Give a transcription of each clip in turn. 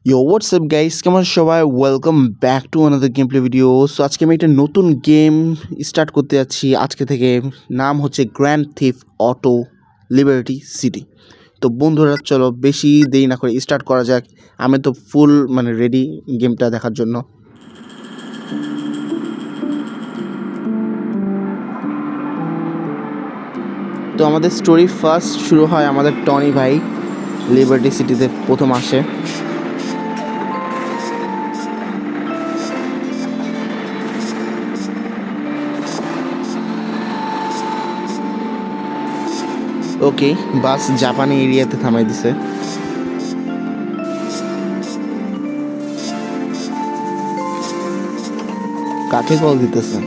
Yo, what's up guys? কেমন সবাই? Welcome back to another game play video. So আজকে আমি একটা নতুন গেম স্টার্ট করতে যাচ্ছি আজকে থেকে। নাম হচ্ছে grand theft auto liberty city. তো বন্ধুরা চলো বেশি দেরি না করে স্টার্ট করা যাক। আমি তো ফুল রেডি গেমটা দেখার জন্য। তো আমাদের স্টোরি ফার্স্ট শুরু হয় আমাদের টনি ভাই লিবার্টি সিটিতে প্রথম আসে। ওকে, বাস জাপানি এরিয়াতে থামাই দিছে। কাকে কল দিতেছে?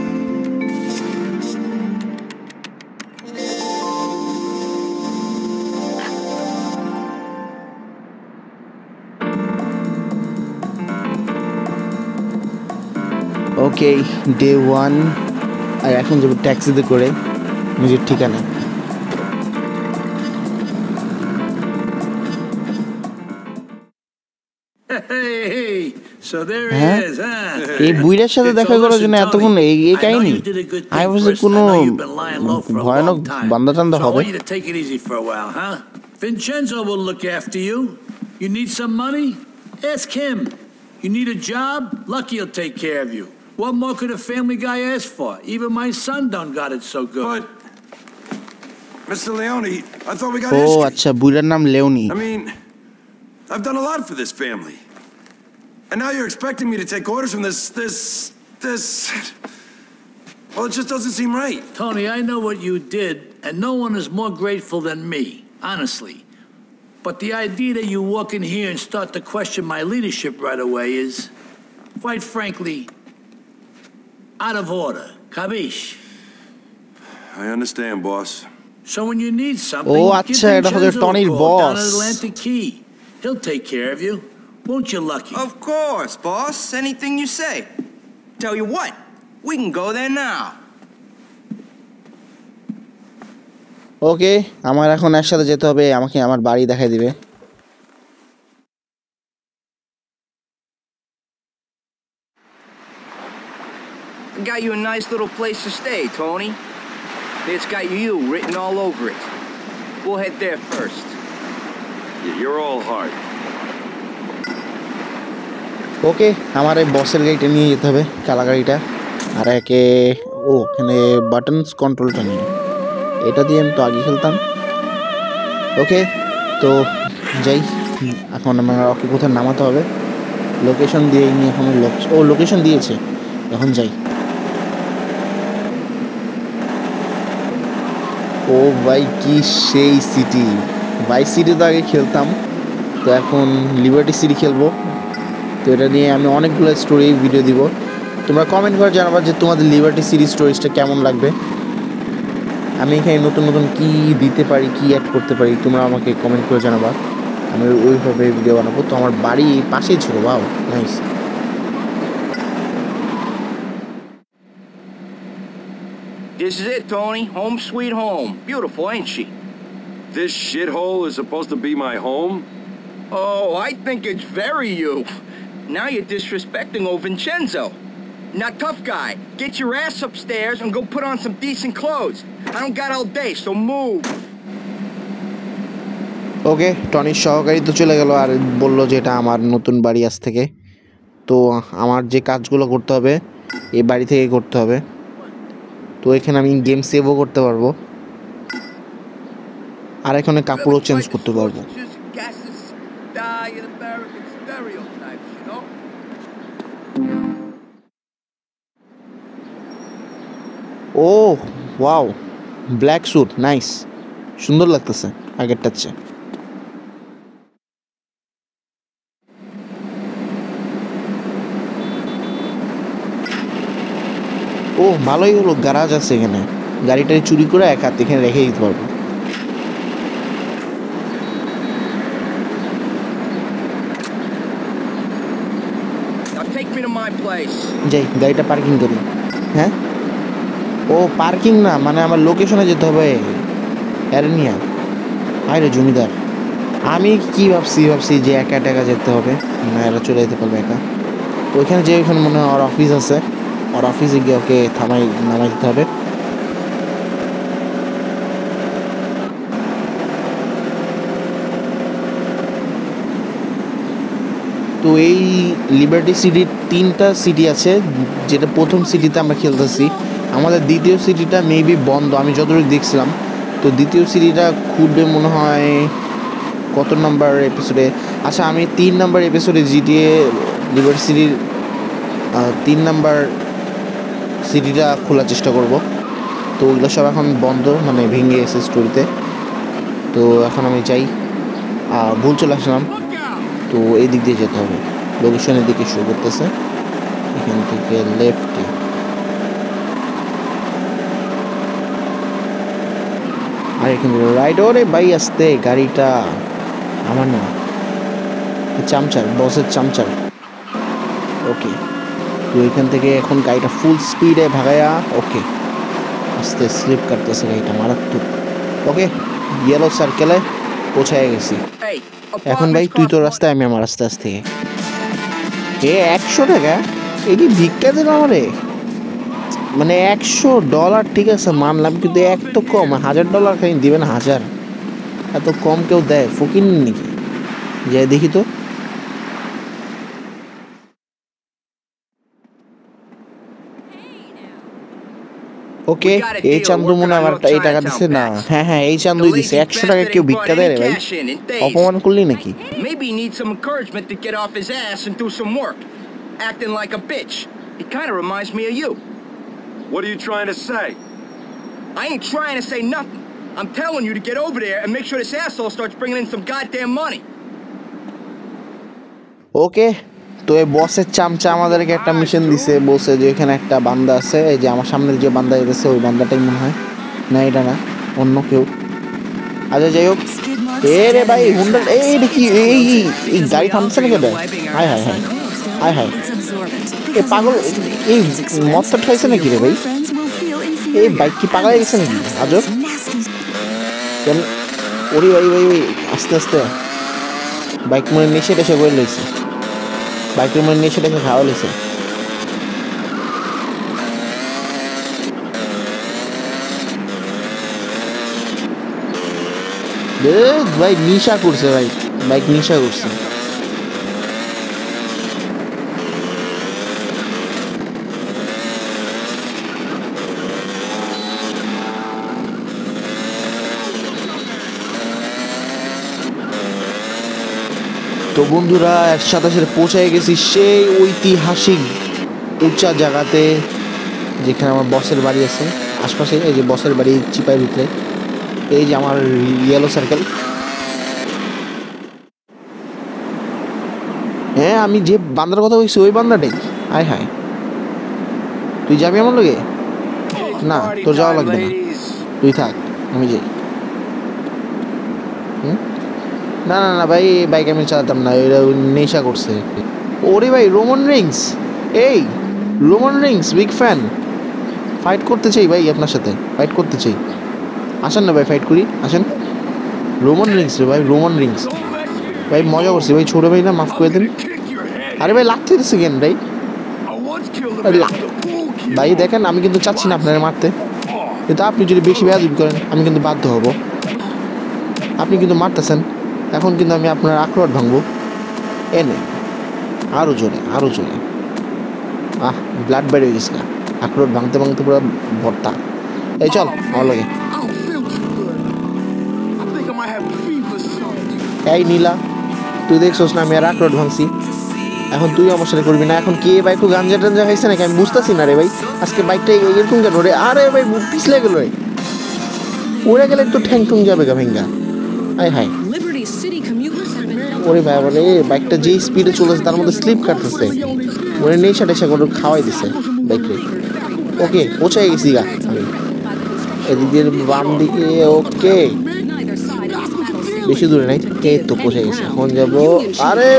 ওকে, ডে 1 আর এখন যাবো ট্যাক্সিতে করে নিজের ঠিকানা। এই বুইড়ার সাথে দেখা করার জন্য এতক্ষণ এই কাহিনী? আমি বলছি কোনো ভয়ানক বান্দা টান্দা হবে। Vincenzo will look after you. You need some money? Ask him. You need a job? Lucky he'll take care of you. What more could a family guy ask for? Even my son done got it so good. But, Mr. Leone, I thought we got history. Oh, আচ্ছা, বুইড়ার নাম লেওনি। I mean, I've done a lot for this family. And now you're expecting me to take orders from this... Well, it just doesn't seem right. Tony, I know what you did, and no one is more grateful than me, honestly. But the idea that you walk in here and start to question my leadership right away is, quite frankly, out of order. Capiche? I understand, boss. So when you need something, get Vincenzo a call down at Atlantic Key. He'll take care of you. Won't you, Lucky? Of course, boss. Anything you say. Tell you what, we can go there now. ওকে, আমার এখন একসাথে যেতে হবে, আমাকে আমার বাড়ি দেখাই দিবে। Got you a nice little place to stay, Tony. It's got you written all over it. We'll head there first. Yeah, you're all hard. ওকে, আমার এই বসের গাড়িটা নিয়ে যেতে হবে, কালা গাড়িটা। আর একে ওখানে বাটনস কন্ট্রোলটা নিয়ে, এটা দিয়ে আমি তো আগে খেলতাম। ওকে, তো যাই এখন। আমার ওকে কোথায় নামাতে হবে লোকেশন দিয়ে নিয়ে, এখন লোকেশন দিয়েছে, এখন যাই। ও ভাই, কি সেই সিটি! ভাইস সিটি তো আগে খেলতাম, তো এখন লিবার্টি সিটি খেলবো। তো এটা নিয়ে আমি অনেকগুলো স্টোরি ভিডিও দিব। তোমরা কমেন্ট করে জানাবা যে তোমাদের লিবার্টি সিটি স্টোরিজটা কেমন লাগবে। আমি এখানে নতুন নতুন কী দিতে পারি, কী অ্যাড করতে পারি, তোমরা আমাকে কমেন্ট করে জানাবা। আমি ওইভাবে ভিডিও বানাবো। তো আমার বাড়ি পাশেই ছিল। Wow, nice. This is it, Tony. Home sweet home. Beautiful, ain't she? This shithole is supposed to be my home? Oh, I think it's very you. Now you're disrespecting old Vincenzo. Now, tough guy, get your ass upstairs and go put on some decent clothes. I don't got all day, so move. ওকে, টনির সহকারী তো চলে গেল আর বললো যে এটা আমার নতুন বাড়ি আজ থেকে। তো আমার যে কাজগুলো করতে হবে এই বাড়ি থেকে করতে হবে। তো এখানে আমি গেম সেভও করতে পারবো, আর এখানে কাপড়ও চেঞ্জ করতে পারবো। ও ওয়াও, ব্ল্যাক স্যুট, নাইস, সুন্দর লাগতেছে আগেরটার চেয়ে। ও ভালোই হলো, গ্যারাজ আছে এখানে, গাড়িটা চুরি করে এক হাত এখানে রেখে দিতে পারবো। যাই গাড়িটা পার্কিং করি। হ্যাঁ, ও পার্কিং না, আমার লোকেশনে যেতে হবে। অ্যারেনিয়া, আরে জমিদার। আমি কি ভাবছি যে একা একা যেতে হবে না, এরা চলে যেতে পারবে একা। ওইখানে যে ওইখানে মনে হয় ওর অফিস আছে, ওর অফিসে গিয়ে ওকে নামাই দিতে হবে। তো এই লিবার্টি সিটির 3টা সিটি আছে, যেটা প্রথম সিটিতে আমরা খেলতেছি। আমাদের দ্বিতীয় সিটিটা মেবি বন্ধ, আমি যতটুকু দেখছিলাম। তো দ্বিতীয় সিটিটা খুলবে মনে হয় কত নাম্বার এপিসোডে। আচ্ছা, আমি 3 নাম্বার এপিসোডে জিটিএ লিবার্টি সিটির 3 নাম্বার সিটিটা খোলার চেষ্টা করব। তো ওইগুলো সব এখন বন্ধ, মানে ভেঙে গেছে স্টোরিতে। তো এখন আমি যাই, ভুল চলে আসলাম। তো এই দিক দিয়ে যেতে হবে, লোকেশনের দিকে শো করতেছে, এখান থেকে লেফটে। আর এখান থেকে রাইট। ওরে ভাই আসতে, গাড়িটা আমার না, চামচার, বসের চামচার। ওকে, তো এখান থেকে এখন গাড়িটা ফুল স্পিডে ভাগায়া। ওকে, আস্তে স্লিপ কাটতেছে গাড়িটা, মারাত্মক। ওকে, ইয়েলো সার্কেলে পৌঁছায় গেছি। এখন ভাই তুই তোর রাস্তায়, আমি আমার রাস্তা থেকে। 100 টাকা? এই কি ভিক্ষা দিল আমারে? মানে $100, ঠিক আছে মানলাম, কিন্তু এক তো কম। $1000 খাই দিবেন, 1000 এত কম কেউ দেয়? ফকির নাকি? যাই দেখি তো। ওকে, এই চান্দু মনে আমার এই টাকা দিছে না? হ্যাঁ, এই চান্দুই দিছে। 100 টাকা কেউ ভিক্ষা দেয় রে ভাই? অপমান করলি নাকি? Maybe he needs some encouragement to get off his ass and do some work. Acting like a bitch. He kind of reminds me of you. What are you trying to say? I ain't trying to say nothing. I'm telling you to get over there and make sure this asshole starts bringing in some goddamn money. ওকে, তো এই বসের চামচা আমাদেরকে একটা mission দিছে। বসে যে এখানে একটা বান্দা আছে, এই যে আমার সামনে যে বান্দা এসেছে, ওই বান্দাটাই মনে হয়। না, এটা না, অন্য কেউ। আচ্ছা, যাই হোক। রে ভাই হুন্ডা, এটা কি? এই গাড়ি থামছে না কেন? হায় এই পাগল, এই মদটা খাইছে নাকি রে ভাই? এই বাইক কি পাগল গেছে নাকি আজব? কেন? ওরে ভাই, আস্তে বাইক মনে নেশে টেশে করে লইছে, বাইকের মনে নেশে টেশে খাওয়া লইছে। ভাই নিশা করছে, ভাই বাইক নিশা করছে। তো বন্ধুরা, একসাথে পৌঁছায় গেছি সেই ঐতিহাসিক উঁচা জায়গাতে, যেখানে আমার বসের বাড়ি আছে আশপাশে। এই যে বসের বাড়ি চিপার ভিতরে, এই যে আমার ইয়েলো সার্কেল। হ্যাঁ, আমি যে বান্দার কথা বলছি ওই বান্দাটাই। হায়, তুই যাবি আমার লগে? না, তোর যাওয়া লাগবে না, তুই থাক, আমি যাই। না ভাই, বাইক আমি চালাতাম না, এটা নেশা করছে। ওরে ভাই, Roman Rings, big fan. Fight করতে চাই ভাই, আপনার সাথে ফাইট করতে চাই। আসেন না ভাই, ফাইট করি, আসেন। রোমান রিংস রে ভাই, ভাই মজা করছি ভাই, ছোট ভাই না, মাফ করে দিন। আরে ভাই, লাগতে দিচ্ছে কেন ভাই? ভাই দেখেন, আমি কিন্তু চাচ্ছি না আপনারা মারতে, কিন্তু আপনি যদি বেশি বেয়াদবি করেন আমি কিন্তু বাধ্য হব। আপনি কিন্তু মারতেছেন, এখন কিন্তু আমি আপনার আখরোট ভাঙবো। এনে আরো জোরে। ব্লাড বের হয়ে গেছে, আখরোট ভাঙতে পুরো ভর্তা। এই চল আমার লগে। এই নীলা, তুই দেখছোস না আমি আর আখরোট ভাঙছি, এখন তুই আমার সাথে করবি না। এখন কে ভাই, একটু গাঞ্জা টাঞ্জা খাইছে নাকি আমি বুঝতেছি না রে ভাই। আজকে বাইকটা এরকম কেন রে? আরে ভাই, পিছলে গেল রে, উড়ে গেলে একটু ঠ্যাং ঠুং যাবে গা ভেঙ্গা। হায়, ওরে ভাই, মানে বাইকটা যেই স্পিডে চলেছে তার মধ্যে স্লিপ কাটতেছে, ওরে নেশা টেশা করে খাওয়াই দিছে বাইকরে। ওকে, পৌঁছাই গেছি গা আমি, এদিক দিয়ে বাম দিকে। ওকে, বেশি দূরে নাই, এই তো পৌঁছে গেছে, এখন যাবো। আরে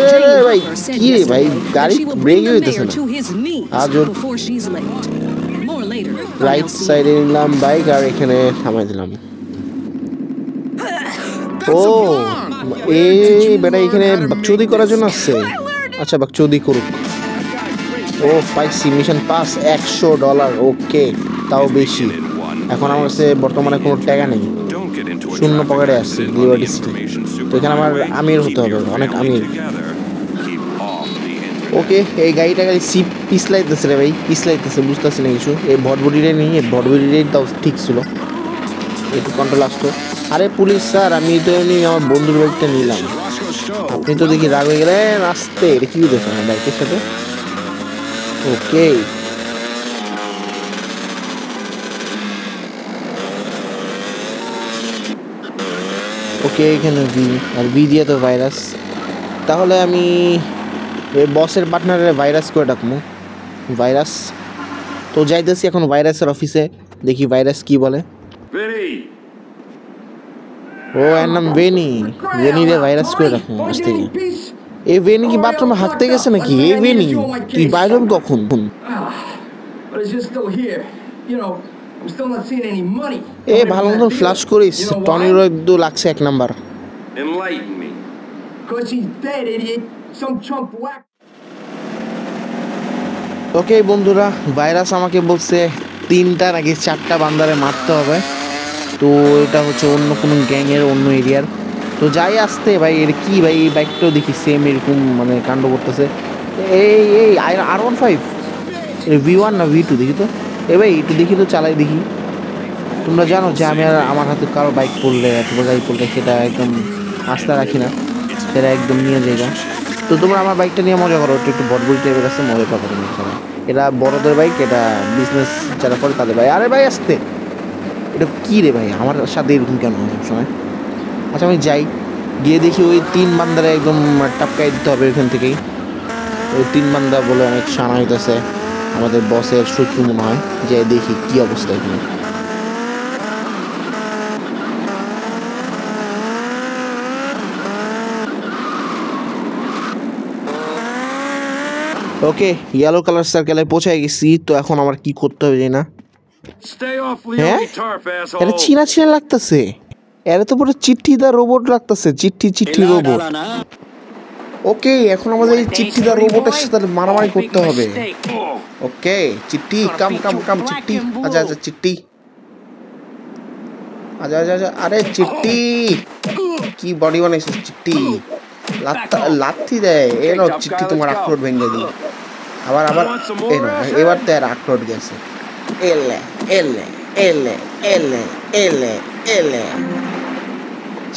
ভাই, কি রে ভাই, গাড়ি ব্রেক হইতেছে না আজ। রাইট সাইডে নিলাম বাইক আর এখানে থামাই দিলাম। ও বেটা এখানে বাকচুদি করার জন্য আসছে। আচ্ছা বাকচুদি করুক। ও পাইছি মিশন পাস $100। ওকে, তাও বেশি। এখন আমার কাছে বর্তমানে কোনো টাকা নেই, শূন্য পকেটে আসছে লিবার্টি সিটি। তো এখানে আমার আমির হতে হবে, অনেক আমির। ওকে, এই গাড়িটা খালি সিপ পিছলাইতেছে রে ভাই, পিছলাইতেছে, বুঝতেছি না কিছু। এই ভটভটিটাই নেই, এই ভটভটিটাই তাও ঠিক ছিল, একটু কন্ট্রোল আসতো। আরে পুলিশ স্যার, আমি তো এমনি আমার বন্ধুর বাইকটা নিলাম, আপনি তো দেখি রাগ হয়ে গেলেন। আসতে এটা কি দেখেন আমার বাইকের সাথে। ওকে, ওকে এখানে ভি, আর ভি দিয়ে তো ভাইরাস। তাহলে আমি এই বসের পার্টনারের ভাইরাস করে ডাকবো, ভাইরাস। তো যাইতেছি এখন ভাইরাসের অফিসে, দেখি ভাইরাস কি বলে। ও এর নাম ভেনি, ভেনি রে ভাইরাস করে রাখবো আজ থেকে। এই ভেনি কি বাথরুমে হাঁটতে গেছে নাকি? এই ভেনি তুই বাইরে হবি কখন? এ ভালো মতন ফ্লাশ করিস, টনির একদম লাগছে 1 নাম্বার। ওকে বন্ধুরা, ভাইরাস আমাকে বলছে 3টা নাকি 4টা বান্দারে মারতে হবে। তো এটা হচ্ছে অন্য কোনো গ্যাংয়ের, অন্য এরিয়ার। তো যাই আসতে ভাই, এর কি ভাই, এই বাইকটাও দেখি সেম এরকম মানে কাণ্ড করতেছে। এই R15 V1 না V2 দেখি তো। এ ভাই একটু দেখি তো, চালাই দেখি। তোমরা জানো যে আমি আর আমার হাতে কারো বাইক পড়লে অথবা গাড়ি পড়লে সেটা একদম আস্থা রাখি না, সেটা একদম নিয়ে যাইগা। তো তোমরা আমার বাইকটা নিয়ে মজা করো, একটু বটবই টাইপের আছে, মজা পাবো তুমি সবাই। এটা বড়দের বাইক, এটা বিজনেস যারা করে তাদের বাইক। আরে ভাই আসতে, এটা কী রে ভাই, আমার সাথে এরকম কেন সবসময়? আচ্ছা আমি যাই, গিয়ে দেখি ওই 3 বান্দারে একদম টাপকাই দিতে হবে এখান থেকেই। ওই 3 বান্দা বলে অনেক সানা হইতেছে, আমাদের বসের শত্রু মনে হয়। যে দেখি কি অবস্থা এখানে। ওকে, ইয়েলো কালার সার্কেলে পৌঁছে গেছি। তো এখন আমার কি করতে হবে জানি না। হ্যাঁ, এটা চিনা চিনা লাগতেছে, এরা তো পুরো চিঠ্ঠিদার রোবট লাগতেছে, চিঠ্ঠি রোবট। ওকে, এখন আমাদের এই চিঠ্ঠিদার রোবটের সাথে মারামারি করতে হবে। ওকে চিঠ্ঠি, কাম চিঠ্ঠি। আচ্ছা চিঠ্ঠি, আচ্ছা আরে চিঠ্ঠি কি বডি বানাইছে চিঠ্ঠি, লাথি দেয়। এনো চিঠ্ঠি তোমার আখরোট ভেঙে দিই। আবার এনো, এবার তো আর আখরোট গেছে। এলে এলে এলে এলে এলে এলে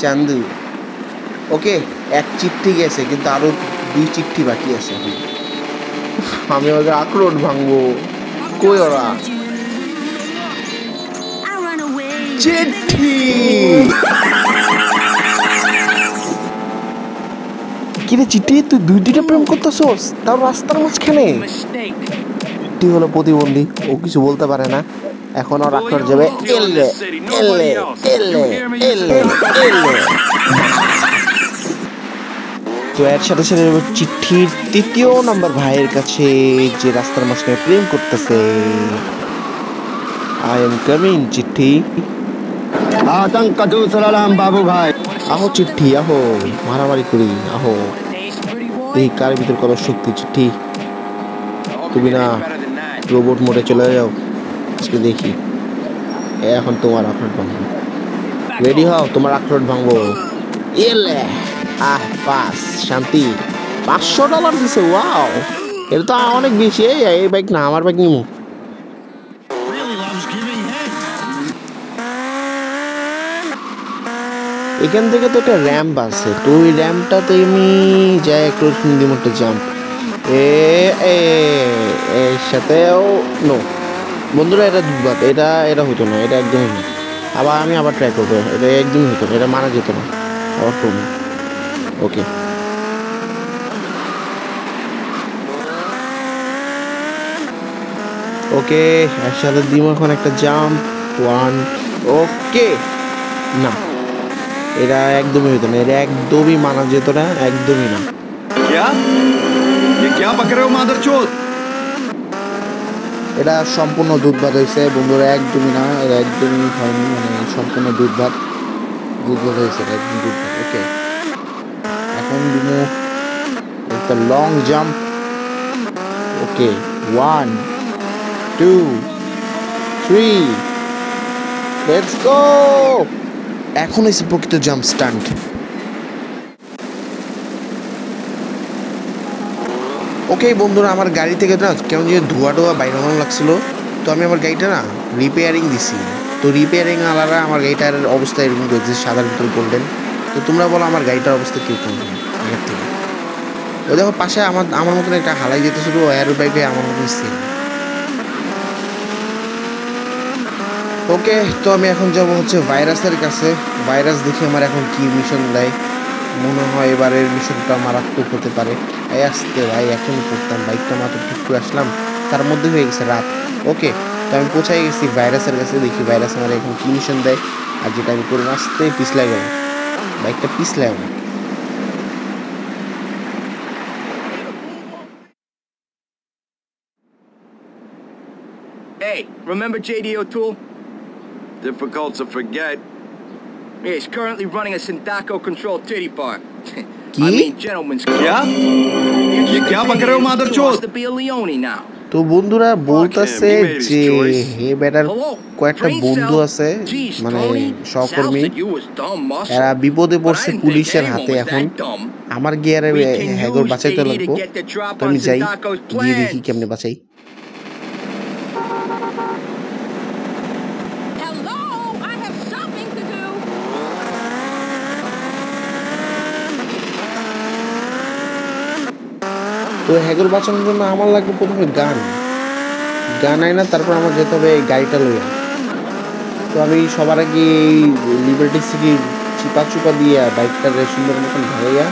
চান্দু। ওকে, 1 চিঠ্ঠি গেছে, কিন্তু আরো 2 চিঠ্ঠি বাকি আছে। আমি ওদের আখরোট ভাঙবো। কই ওরা? চিঠ্ঠি কিরে চিঠ্ঠি, তুই 2টা প্রেম করতেছস, তাও রাস্তার মাঝখানে? চিঠ্ঠি হলো প্রতিবন্ধী, ও কিছু বলতে পারে না। এখন ওর আখরোট যাবে এলে এলে এলে এলে এলে। তো এর সাথে সাথে চিঠির 3য় নাম্বার ভাইয়ের কাছে, যে রাস্তার মাঝখানে প্রেম করতেছে। আই এম কামিং চিঠি। आतंक सालाम बाबू भाई। আহো চিঠি আহো, মারামারি করি আহো। এই কার ভিতর কত শক্তি চিঠি, তুমি না রোবট মোডে চলে যাও। আজকে দেখি এখন তোমার আখরোট ভাঙবো। রেডি হও, তোমার আখরোট ভাঙবো। এলে পাস, শান্তি। $500 দিছে, ওয়াও, এটা তো অনেক বেশি। এই বাইক না, আমার বাইক নিমু। এখান থেকে তো একটা র্যাম্প আছে, তো ওই র্যাম্পটাতে আমি যাই একটু হিন্দি মোটে জাম্প। এর সাথেও নো বন্ধুরা, এটা দুধবাদ, এটা হতো না, এটা একদমই না। আমি আবার ট্রাই করবো, এটা একদমই হতো না, এটা মারা যেত না, আবার করবো। ওকে, ওকে একসাথে দিব এখন একটা জাম্প। 1 ওকে, না এটা একদমই হতো না, এটা একদমই মানা যেত না, একদমই না। এটা সম্পূর্ণ দুধ ভাত হয়েছে বন্ধুরা, একদমই না, এটা একদমই হয়নি, মানে সম্পূর্ণ দুধ ভাত। গুড হয়েছে, একদম গুড। ওকে, এখন দিব একটা long jump. Okay, 1 2 3, let's go. এখন এসে প্রকৃত জাম্প স্টান্ট। ওকে বন্ধুরা, আমার গাড়ি থেকে না কেমন যে ধোয়া টোয়া বাইরে হওয়া লাগছিল, তো আমি আমার গাড়িটা না রিপেয়ারিং দিছি। তো রিপেয়ারিং আলাদা আমার গাড়িটার অবস্থা এরকম করেছে, সাদার ভিতর গোল্ডেন। তো তোমরা বলো আমার গাড়িটার অবস্থা কীরকম আগের থেকে? ও দেখো পাশে আমার মতন একটা হালাই যেতেছিল, এয়ার বাইকে আমার মতন সেম। ওকে, তো আমি এখন যাবো হচ্ছে ভাইরাসের কাছে। ভাইরাস দেখি আমার এখন কি মিশন দেয়। মনে হয় এবারের মিশনটা মারাত্মক হতে পারে। এই আসতে ভাই, এখনই পড়তাম, বাইকটা মাত্র ঠিক করে আসলাম, তার মধ্যে হয়ে গেছে রাত। ওকে, তো আমি পৌঁছাই গেছি ভাইরাসের কাছে। দেখি ভাইরাস আমার এখন কি মিশন দেয়। আর যেটা আমি করে আসতে পিছলাই গেল, বাইকটা পিছলাই গেল। Hey, remember J.D. O'Toole? Difficult to forget. Yeah, he's currently running a Sindaco-controlled titty bar. Ki? I mean, gentlemen's club. क्या ये क्या बक रहे हो मादरचोद? Wants to be a Leone now. তো বন্ধুরা বলতেছে যে হে বেটার কয়েকটা বন্ধু আছে, মানে সহকর্মী, এরা বিপদে পড়ছে পুলিশের হাতে। এখন আমার গিয়ারে হ্যাগর বাঁচাইতে লাগবো। তো আমি যাই, গিয়ে দেখি কেমনে বাঁচাই। তো হ্যাগর বাঁচানোর জন্য আমার লাগবে প্রথমে গান আই না, তারপর আমার যেতে হবে এই গাড়িটা লইয়া। তো আমি সবার আগে এই লিবার্টি সিটির চিপা দিয়ে বাইকটারে সুন্দর মতন ভাগাইয়া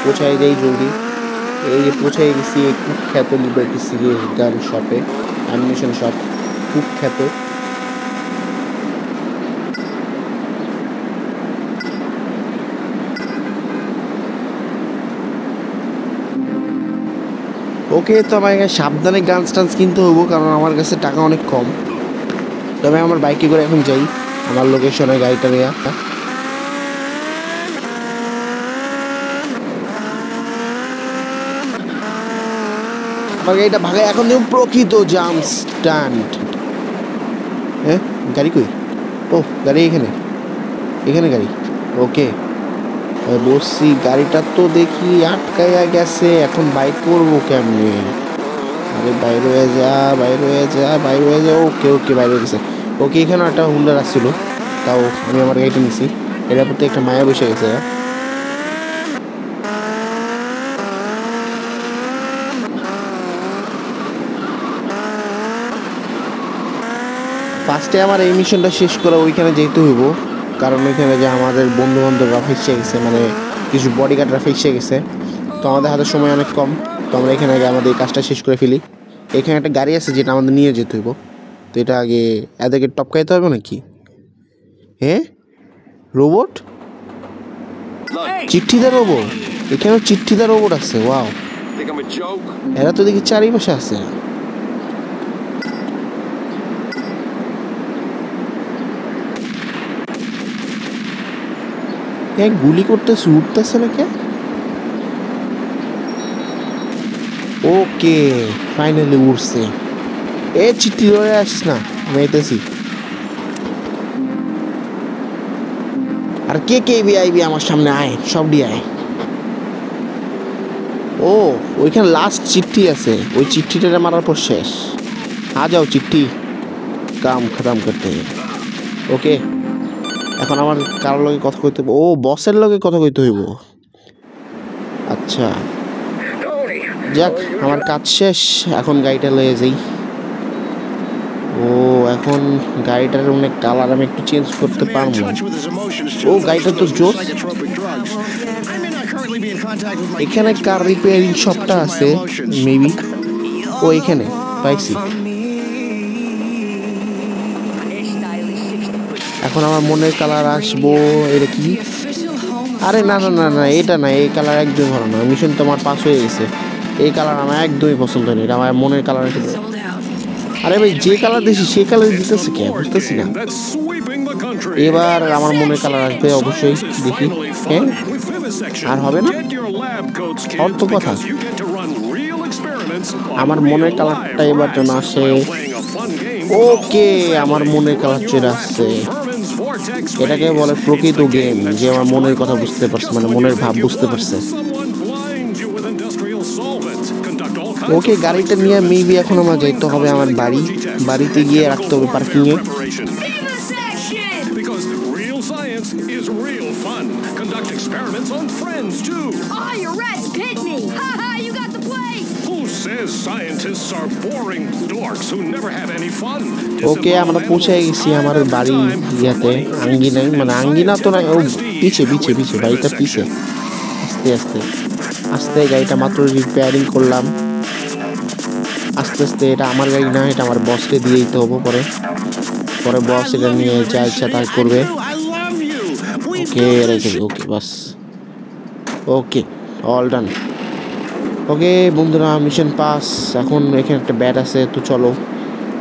পৌঁছাই যাই জলদি। এই যে পৌঁছাই গেছি এই কুখ্যাত লিবার্টি সিটির গান শপে, অ্যানিমেশন শপ, কুখ্যাত। ওকে, তো আমাকে সাবধানে গান টান্স কিনতে হবো, কারণ আমার কাছে টাকা অনেক কম। তবে আমার বাইকে করে এখন যাই আমার লোকেশনে গাড়িটা নিয়ে। আমার গাড়িটা ভাগায় এখন দেখুন প্রকৃত জাম্প স্টান্ট। হ্যাঁ, গাড়ি কই? ও গাড়ি এখানে গাড়ি। ওকে, বসছি, গাড়িটা তো দেখি আটকাইয়া গেছে, এখন বাইক করবো কেমনে? আরে বাইরে হয়ে যা। ওকে বাইরে হয়ে গেছে। ওকে, এখানে একটা হুন্ডার আসছিল, তাও আমি আমার গাড়িটা নিছি। এর প্রতি একটা মায়া বসে গেছে। ফার্স্টে আমার এই মিশনটা শেষ করে ওইখানে যেতে হইব, কারণ ওইখানে যে আমাদের বন্ধু বান্ধবরা ফেসে গেছে, মানে কিছু বডিগার্ডরা ফেসে গেছে। তো আমাদের হাতে সময় অনেক কম, তো আমরা এখানে আগে আমাদের এই কাজটা শেষ করে ফেলি। এখানে একটা গাড়ি আছে যেটা আমাদের নিয়ে যেতে হইব, তো এটা আগে এদেরকে টপকাইতে হবে নাকি? হ্যাঁ, রোবট, চিঠ্ঠিদার রোবট, এখানেও চিঠ্ঠিদার রোবট আছে। ওয়াও, এরা তো দেখি চারিপাশে আছে। গুলি করতেছে, উঠতেছে না কে? ওকে, ফাইনালি উঠছে। এ চিঠি ধরে আসিস না, আমি আইতেছি। আর কে আইবি আমার সামনে, আয়, সব দিয়ে আয়। ও, ওইখানে লাস্ট চিঠি আছে, ওই চিঠিটা মারার পর শেষ। আ যাও চিঠি, কাম খতম করতে। ওকে, এখন আমার কারোর লগে কথা কইতে হইব। ও, বসের লগে কথা কইতে হইব। আচ্ছা, যাক, আমার কাজ শেষ, এখন গাড়িটা লয়ে যাই। ও, এখন গাড়িটার অনেক কালার আমি একটু চেঞ্জ করতে পারবো। ও, গাড়িটা তো জোস। এখানে কার রিপেয়ারিং শপটা আছে মেবি। ও, এখানে পাইছি। এখন আমার মনের কালার আসবো, এটা কি? আরে না, এটা না, এই কালার একদম ভালো না। মিশন তো আমার পাস হয়ে গেছে। এই কালার আমার একদমই পছন্দ নেই, এটা আমার মনের কালার। আরে ভাই, যে কালার দিছি সেই কালার দিতেছে কে, বুঝতেছি না। এবার আমার মনের কালার আসবে অবশ্যই, দেখি। হ্যাঁ, আর হবে না অর্থ কথা। আমার মনের কালারটা এবার যেন আসে। ওকে, আমার মনের কালার চলে আসছে। এটাকে বলে প্রকৃত গেম, যে আমার মনের কথা বুঝতে পারছে, মানে মনের ভাব বুঝতে পারছে। ওকে, গাড়িটা নিয়ে মেবি এখন আমার যাইতে হবে আমার বাড়িতে গিয়ে রাখতে হবে পার্কিংয়ে। ওকে, আমরা পৌঁছে গেছি আমার বাড়ি ইয়াতে, আঙ্গিনায়, মানে আঙ্গিনা তো নাই, ও পিছে বাড়িটা পিছে। আস্তে আস্তে আস্তে গাড়িটা মাত্র রিপেয়ারিং করলাম। আস্তে আস্তে, এটা আমার গাড়ি না, এটা আমার বসকে দিয়ে দিতে হবে পরে বস এটা নিয়ে যা ইচ্ছা তাই করবে। ওকে, রেখে দিই। ওকে, বাস। ওকে, অল ডান। ওকে বন্ধুরা, মিশন পাস। এখন এখানে একটা ব্যাট আছে, তো চলো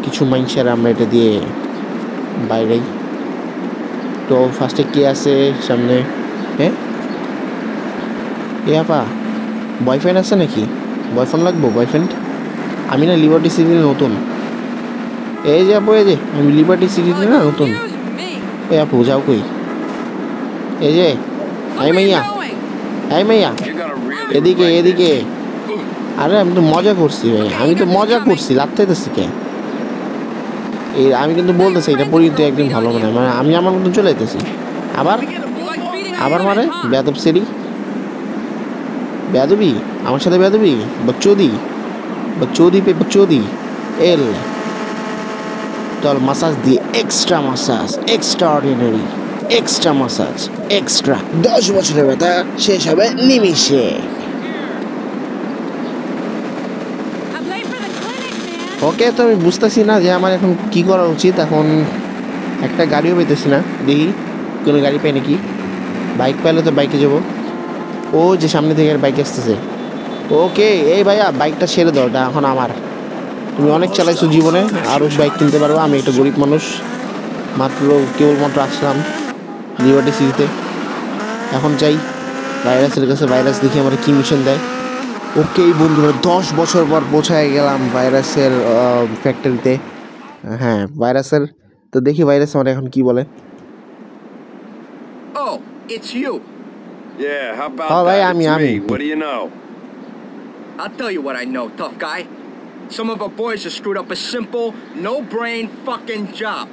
কিছু মানুষের আমরা এটা দিয়ে বাইরে। তো ফার্স্টে কে আছে সামনে? হ্যাঁ, আপা বয়ফ্রেন্ড আছে নাকি? বয়ফ্রেন্ড লাগবো? বয়ফ্রেন্ড? আমি না লিবার্টি সিটিতে নতুন। এই যে আপু, এই যে আমি লিবার্টি সিটিতে না নতুন। এই আপু যাও কই? এই যে এই মাইয়া এদিকে। আরে আমি তো মজা করছি ভাই, লাগতেছি কে? এই আমি কিন্তু বলতেছি এটা পরিণত একদিন ভালো মনে হয়, মানে আমি আমার মতন চলে যেতেছি। আবার মানে বেয়াদব সেরি, বেয়াদবি আমার সাথে, বেয়াদবি বকচোদি এল। চল মাসাজ দিয়ে, extra massage, extraordinary, extra massage, extra. 10 বছরের ব্যথা শেষ হবে নিমিষে। ওকে, তো আমি বুঝতেছি না যে আমার এখন কি করা উচিত। এখন একটা গাড়িও পেতেছি না, দেখি কোনো গাড়ি পাই নাকি। বাইক পাইলে তো বাইকে যাবো। ও যে সামনে থেকে বাইক আসতেছে। ওকে, এই ভাইয়া বাইকটা ছেড়ে দাও, এটা এখন আমার। তুমি অনেক চালাইছো জীবনে, আরও বাইক কিনতে পারবো। আমি একটা গরিব মানুষ, কেবলমাত্র আসলাম লিবার্টি সিটিতে। এখন চাই ভাইরাসের কাছে, ভাইরাস দেখি আমার কি মিশন দেয়। ওকে বন্ধুরা, 10 বছর পর পৌঁছায় গেলাম ভাইরাসের ফ্যাক্টরিতে। হ্যাঁ, ভাইরাসের। তো দেখি ভাইরাস আমার এখন কি বলে। Oh, it's you. Yeah, how about Oh, that? I'm It's me. me. What do you know? I'll tell you what I know, tough guy. Some of our boys have screwed up a simple, no-brain fucking job.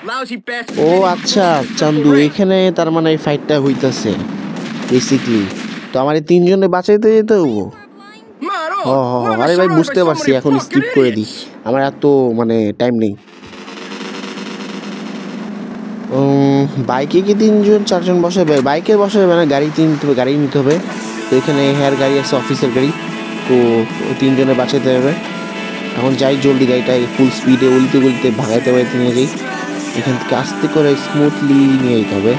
Lousy bastard. ও আচ্ছা চান্দু, এখানে তার মানে এই ফাইটটা হইতাছে basically. তো আমার এই 3 জনে বাঁচাইতে যেতে হবো। আরে ভাই বুঝতে পারছি, এখন স্কিপ করে দিই, আমার এত মানে টাইম নেই। বাইকে কি 3 জন 4 জন বসে? বাইকে বসে যাবে না, গাড়ি নিতে হবে। তো এখানে হেয়ার গাড়ি আছে, অফিসের গাড়ি, তো 3 জনে বাঁচাতে হবে। এখন যাই জলদি, গাড়িটা ফুল স্পিডে উল্টে ভাগাইতে নিয়ে যাই। এখান থেকে আস্তে করে স্মুথলি নিয়ে যেতে হবে,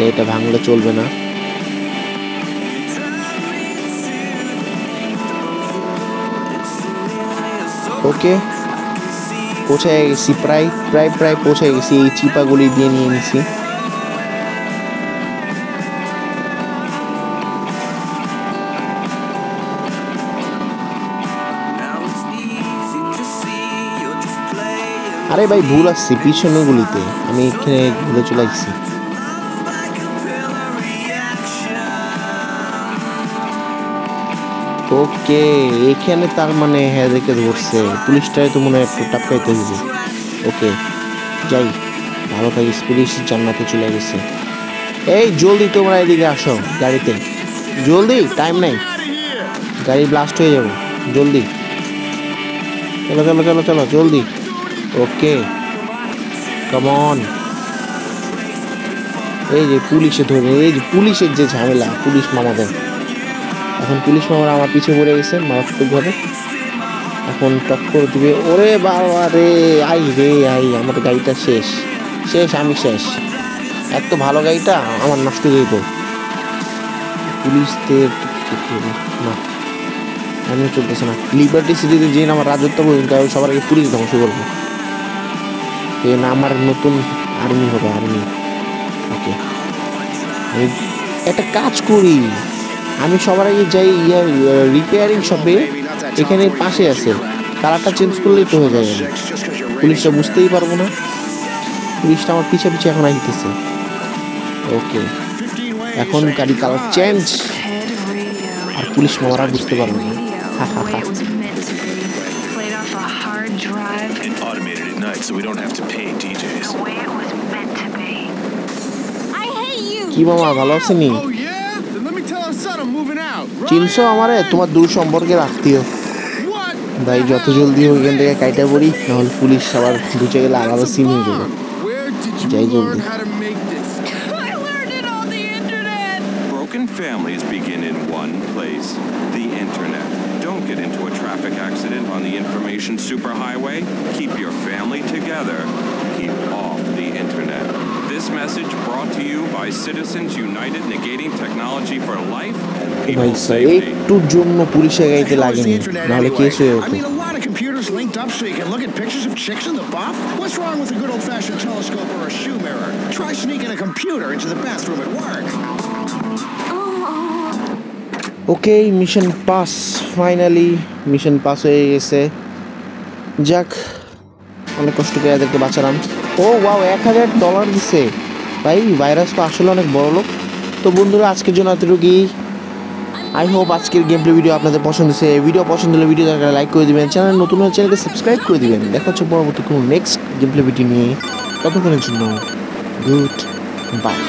এটা ভাঙলে চলবে না। ওকে, পৌঁছে গেছি, প্রায় পৌঁছে গেছি। এই চিপাগুলি দিয়ে নিয়ে নিছি। আরে ভাই ভুল আসছি, পিছনে গুলিতে আমি এখানে ঘুরে চলে আসছি। ওকে, এখানে তার মানে হ্যাঁ দেখে ধরছে, পুলিশটাই তো মনে হয় একটু টাপকাইতে হইবে। ওকে যাই, ভালো থাকিস, পুলিশ জান্নাতে চলে গেছে। এই জলদি তোমরা এদিকে আসো গাড়িতে, জলদি, টাইম নেই, গাড়ি ব্লাস্ট হয়ে যাবে, জলদি চলো জলদি। ওকে কাম অন। এই যে পুলিশে ধরে, এই যে পুলিশের যে ঝামেলা, পুলিশ মামাদের। এখন পুলিশ মামারা আমার পিছিয়ে পড়ে গেছে মারাত্মকভাবে, এখন টক্কর দিবে। ওরে বাবা রে, আমার গাড়িটা শেষ, আমি শেষ। এত ভালো গাড়িটা আমার নষ্ট হয়ে যেত। পুলিশদের না, আমি চলতেছে না। লিবার্টি সিটিতে যে আমার রাজত্ব পর্যন্ত সবার আগে পুলিশ ধ্বংস করবো। আমার নতুন আর্মি হবে, আর্মি। ওকে, আমি একটা কাজ করি, আমি সবার আগে যাই রিপেয়ারিং শপে, এখানে পাশে আছে, কালারটা চেঞ্জ করলেই তো হয়ে যায়। পুলিশটা বুঝতেই পারবো না, পুলিশটা আমার পিছে পিছে এখন আসতেছে। ওকে, এখন গাড়ি কালার চেঞ্জ, আর পুলিশ মারা বুঝতে পারবো না। কি মামা ভালো আছেনি? চিনছো আমারে? তোমার দূর সম্পর্কের আত্মীয়। ভাই যত জলদি ওইখান থেকে কাইটা পড়ি, নাহলে পুলিশ আবার বুঝে গেলে আলাদা সিন হয়ে যাবে। যাই জলদি। Broken families begin in one place, the internet. Don't get into a traffic accident on the information superhighway. Keep your family together. Keep off the internet. This message brought to you by Citizens United, negating technology for life and ভাই people's safety. একটুর জন্য পুলিশে গাইতে লাগেনি, নাহলে case হয়ে যেত। Computers linked up so you can look at pictures of chicks in the buff? What's wrong with a good old-fashioned telescope or a shoe mirror? Try sneaking a computer into the bathroom at work. Okay, mission pass, finally mission pass হয়ে গেছে। যাক, অনেক কষ্ট করে এদেরকে বাঁচালাম। ও wow, $1000 দিছে ভাই। Virus তো আসলে অনেক বড় লোক। তো বন্ধুরা, আজকের জন্য এতটুকুই। আই হোপ আজকের গেম প্লে ভিডিও আপনাদের পছন্দ হয়েছে। ভিডিও পছন্দ হলে ভিডিও দরকার লাইক করে দিবেন, চ্যানেল নতুন হলে চ্যানেলকে সাবস্ক্রাইব করে দিবেন। দেখা হচ্ছে পরবর্তী কোনো নেক্সট গেম প্লে ভিডিও নিয়ে। ততক্ষণের জন্য গুড বাই।